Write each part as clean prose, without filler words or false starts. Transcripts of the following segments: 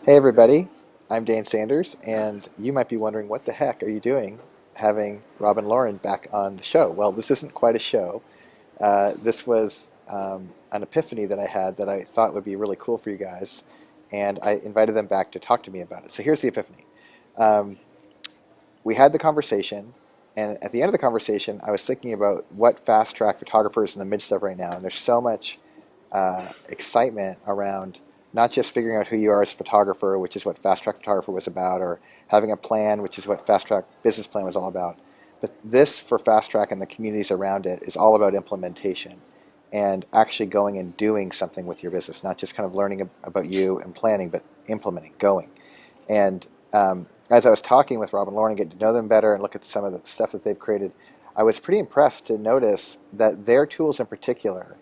Hey everybody, I'm Dane Sanders, and you might be wondering what the heck are you doing having Robin Lauren back on the show? Well, this isn't quite a show. This was an epiphany that I had that I thought would be really cool for you guys, and I invited them back to talk to me about it. So here's the epiphany. Um, we had the conversation, and at the end of the conversation, I was thinking about what fast track photographers in the midst of right now, and there's so much excitement around not just figuring out who you are as a photographer, which is what Fast Track Photographer was about, or having a plan, which is what Fast Track Business Plan was all about. But this, for Fast Track and the communities around it, is all about implementation and actually going and doing something with your business, not just kind of learning about you and planning, but implementing, going. And as I was talking with Rob and Lauren and getting to know them better and look at some of the stuff that they've created, I was pretty impressed to notice that their tools in particular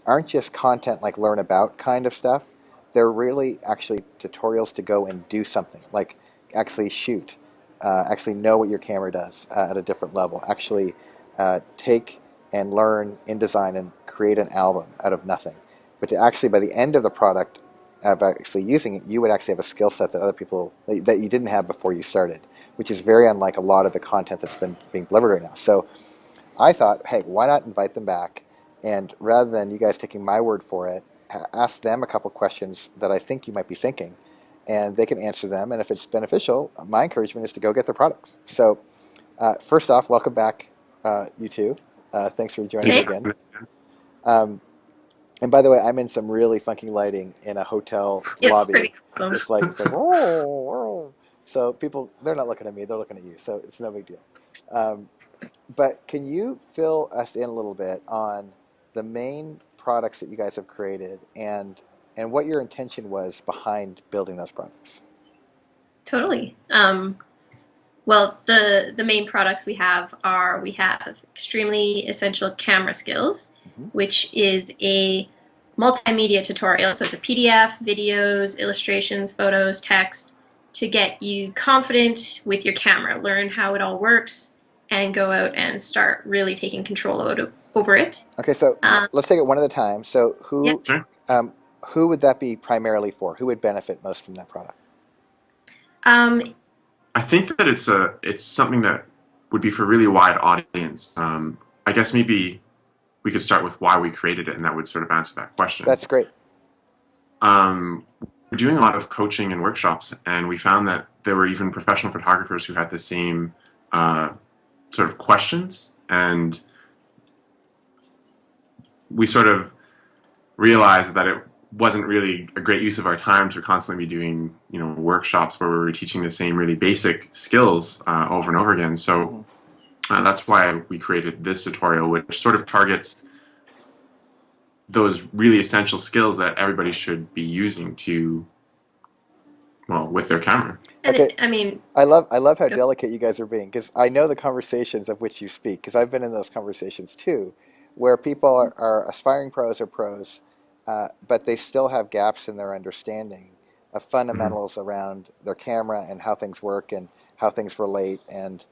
aren't just content like learn about kind of stuff. They're really actually tutorials to go and do something, like actually shoot, actually know what your camera does at a different level, actually take and learn InDesign and create an album out of nothing. But to actually, by the end of the product, of actually using it, you would actually have a skill set that other people, that you didn't have before you started, which is very unlike a lot of the content that's been being delivered right now. So I thought, hey, why not invite them back? And rather than you guys taking my word for it, ask them a couple questions that I think you might be thinking, and they can answer them. And if it's beneficial, my encouragement is to go get their products. So, first off, welcome back, you two. Thanks for joining me Thanks. Thanks. again. Um, and by the way, I'm in some really funky lighting in a hotel It's lobby. pretty awesome. It's like, whoa. So people, they're not looking at me, they're looking at you. So it's no big deal. Um, but can you fill us in a little bit on the main products that you guys have created and what your intention was behind building those products? Totally. Well, the main products we have extremely essential camera skills, Hmm. which is a multimedia tutorial. So it's a PDF, videos, illustrations, photos, text to get you confident with your camera, learn how it all works, and go out and start really taking control over it. Okay, so Um, let's take it one at a time. So yeah. Sure. um, who would that be primarily for? Who would benefit most from that product? Um, I think that it's something that would be for a really wide audience. I guess maybe we could start with why we created it, and that would sort of answer that question. That's great. We're doing a lot of coaching and workshops, and we found that there were even professional photographers who had the same uh, sort of questions, and we sort of realized that it wasn't really a great use of our time to constantly be doing workshops where we were teaching the same really basic skills over and over again. So Hmm. that's why we created this tutorial, which sort of targets those really essential skills that everybody should be using to, well, with their camera. and Okay, I mean, I love how go- delicate you guys are being because I know the conversations of which you speak because I've been in those conversations too, where people are aspiring pros or pros, but they still have gaps in their understanding of Mhm. fundamentals around their camera and how things work and how things relate. And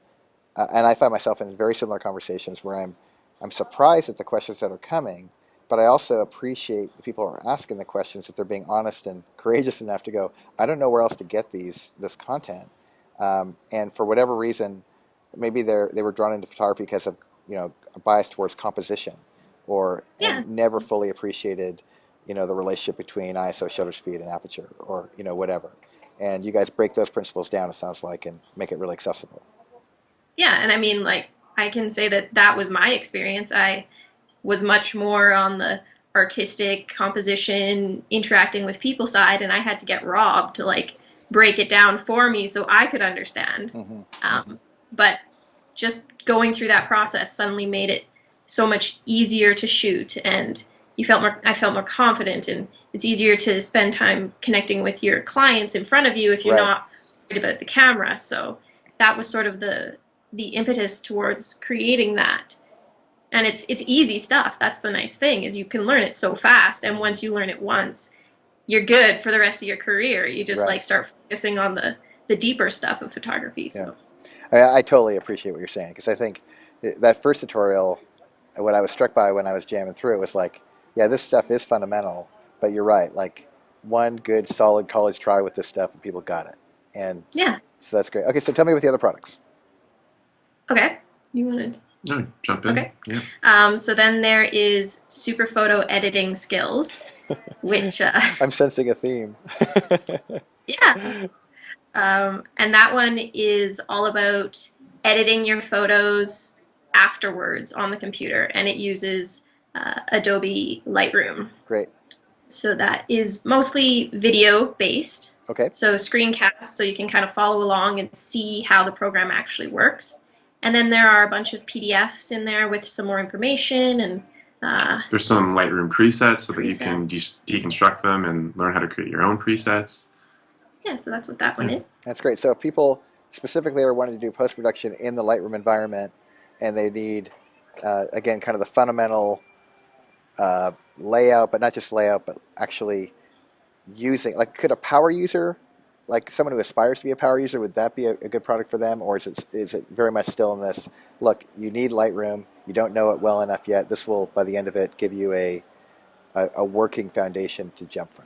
I find myself in very similar conversations where I'm surprised at the questions that are coming, but I also appreciate the people who are asking the questions that they're being honest and courageous enough to go, I don't know where else to get this content, and for whatever reason, maybe they were drawn into photography because of a bias towards composition, or yeah, and never fully appreciated the relationship between ISO, shutter speed, and aperture, or whatever. And you guys break those principles down, it sounds like, and make it really accessible. yeah, and I mean, like, I can say that that was my experience. I was much more on the artistic composition, interacting with people side, and I had to get Rob to like break it down for me so I could understand. Hmm. But just going through that process suddenly made it so much easier to shoot, and I felt more confident, and it's easier to spend time connecting with your clients in front of you if you're Right. not worried about the camera. So that was sort of the impetus towards creating that, and it's easy stuff. That's the nice thing, is you can learn it so fast, and once you learn it once, you're good for the rest of your career. You just Right. like start focusing on the deeper stuff of photography. Yeah. So I totally appreciate what you're saying because I think that first tutorial, what I was struck by when I was jamming through it was like, yeah, this stuff is fundamental, but you're right. Like, one good solid college try with this stuff and people got it. And Yeah. so that's great. Okay, so tell me about the other products. Okay. You wanted. No, jump in. Okay. Yeah. So then there is super photo editing skills, which I'm sensing a theme. yeah. And that one is all about editing your photos afterwards on the computer, and it uses Adobe Lightroom. Great. So that is mostly video based. Okay. So screencast, so you can kind of follow along and see how the program actually works. And then there are a bunch of PDFs in there with some more information, and there's some Lightroom presets so that you can deconstruct them and learn how to create your own presets. Yeah, so that's what that one is. That's great. So if people specifically are wanting to do post-production in the Lightroom environment and they need, again, kind of the fundamental layout, but not just layout, but actually using, like, could a power user, like someone who aspires to be a power user, would that be a good product for them? Or is it very much still in this, look, you need Lightroom, you don't know it well enough yet, this will, by the end of it, give you a working foundation to jump from?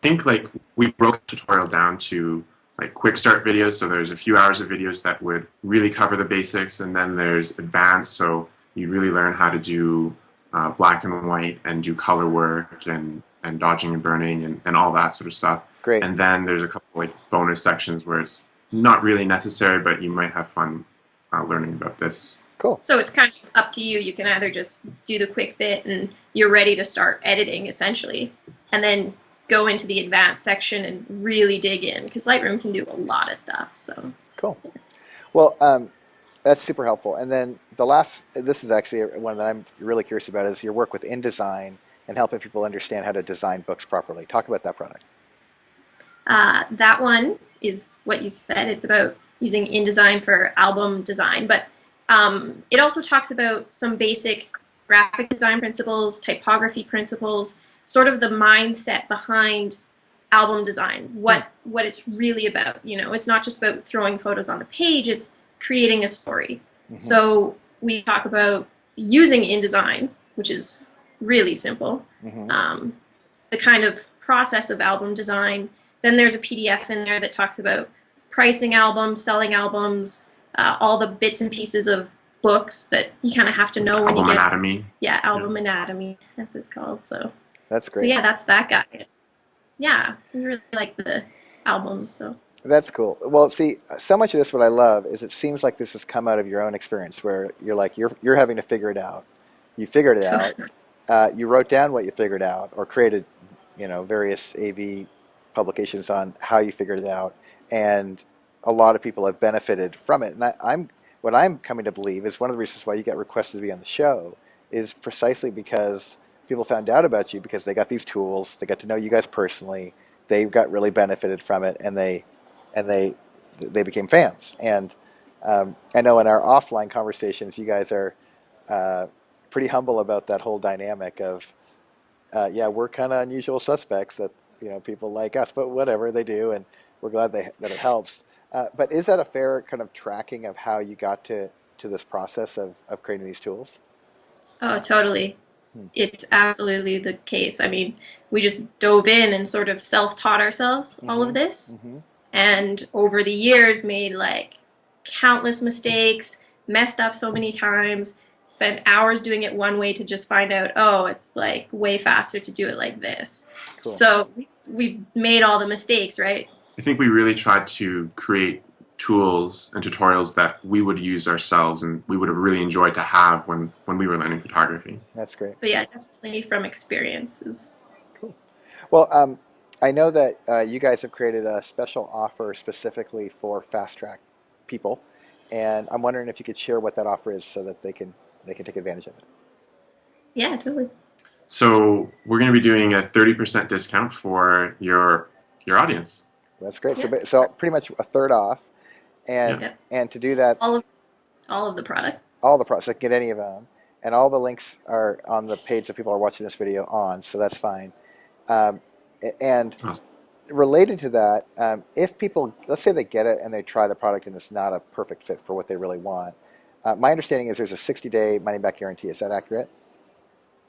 I think like we broke the tutorial down to like quick start videos. So there's a few hours of videos that would really cover the basics, and then there's advanced. So you really learn how to do black and white and do color work and dodging and burning and all that sort of stuff. Great. And then there's a couple like bonus sections where it's not really necessary, but you might have fun learning about this. Cool. So it's kind of up to you. You can either just do the quick bit and you're ready to start editing essentially, and then go into the advanced section and really dig in, because Lightroom can do a lot of stuff. So cool. Well, that's super helpful. And then the last, this is actually one that I'm really curious about, is your work with InDesign and helping people understand how to design books properly. Talk about that product. That one is what you said. It's about using InDesign for album design, but it also talks about some basic graphic design principles, typography principles, sort of the mindset behind album design, what it's really about. You know, it's not just about throwing photos on the page, it's creating a story. Mm-hmm. So we talk about using InDesign, which is really simple, mm-hmm. The kind of process of album design. Then there's a PDF in there that talks about pricing albums, selling albums, all the bits and pieces of books that you kind of have to know when you get... Album anatomy. Yeah, album anatomy, as it's called. So that's great. So yeah, that's that guy. Yeah, we really like the albums. So that's cool. Well, see, so much of this, what I love, is it seems like this has come out of your own experience, where you're like, you're having to figure it out. You figured it out. You wrote down what you figured out, or created, various AV publications on how you figured it out, and a lot of people have benefited from it. And what I'm coming to believe is one of the reasons why you get requested to be on the show is precisely because people found out about you because they got these tools, they got to know you guys personally, they got really benefited from it, and they became fans. And I know in our offline conversations, you guys are pretty humble about that whole dynamic of, we're kind of unusual suspects that people like us, but whatever, they do, and we're glad that it helps. But is that a fair kind of tracking of how you got to this process of creating these tools? Oh, totally. It's absolutely the case. I mean, we just dove in and sort of self-taught ourselves all of this. Mm-hmm. And over the years made like countless mistakes, messed up so many times, spent hours doing it one way to just find out, oh, it's like way faster to do it like this. Cool. So we've made all the mistakes, right? I think we really tried to create tools and tutorials that we would use ourselves and we would have really enjoyed to have when we were learning photography. That's great. But yeah, definitely from experiences. Cool. Well, I know that you guys have created a special offer specifically for Fast Track people, and I'm wondering if you could share what that offer is so that they can take advantage of it. Yeah, totally. So we're going to be doing a 30% discount for your audience. That's great. Yeah. So pretty much a third off, and to do that, all of the products. All the products. I can get any of them, and all the links are on the page that people are watching this video on. So that's fine. And related to that, if people, let's say they get it and they try the product and it's not a perfect fit for what they really want, my understanding is there's a 60-day money-back guarantee. Is that accurate?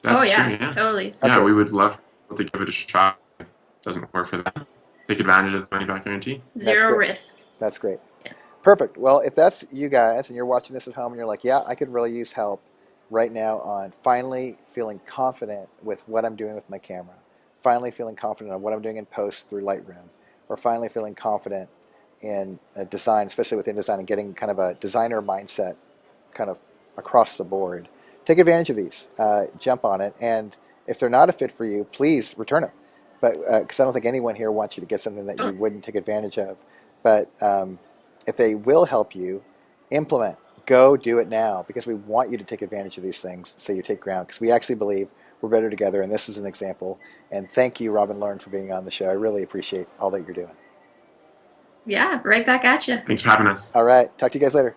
That's true, yeah. Totally. Yeah, okay. We would love to give it a shot. doesn't work for them, take advantage of the money back guarantee. Zero great. risk. That's great. Yeah. Perfect. Well, if that's you guys and you're watching this at home and you're like, yeah, I could really use help right now on finally feeling confident with what I'm doing with my camera, finally feeling confident on what I'm doing in post through Lightroom, or finally feeling confident in design, especially within design, and getting kind of a designer mindset kind of across the board, take advantage of these. Jump on it. And if they're not a fit for you, please return them. But because I don't think anyone here wants you to get something that you wouldn't take advantage of. But if they will help you, implement. Go do it now, because we want you to take advantage of these things so you take ground, because we actually believe we're better together, and this is an example. And thank you, Robin Lauren, for being on the show. I really appreciate all that you're doing. Yeah, right back at you. Thanks for having us. All right. Talk to you guys later.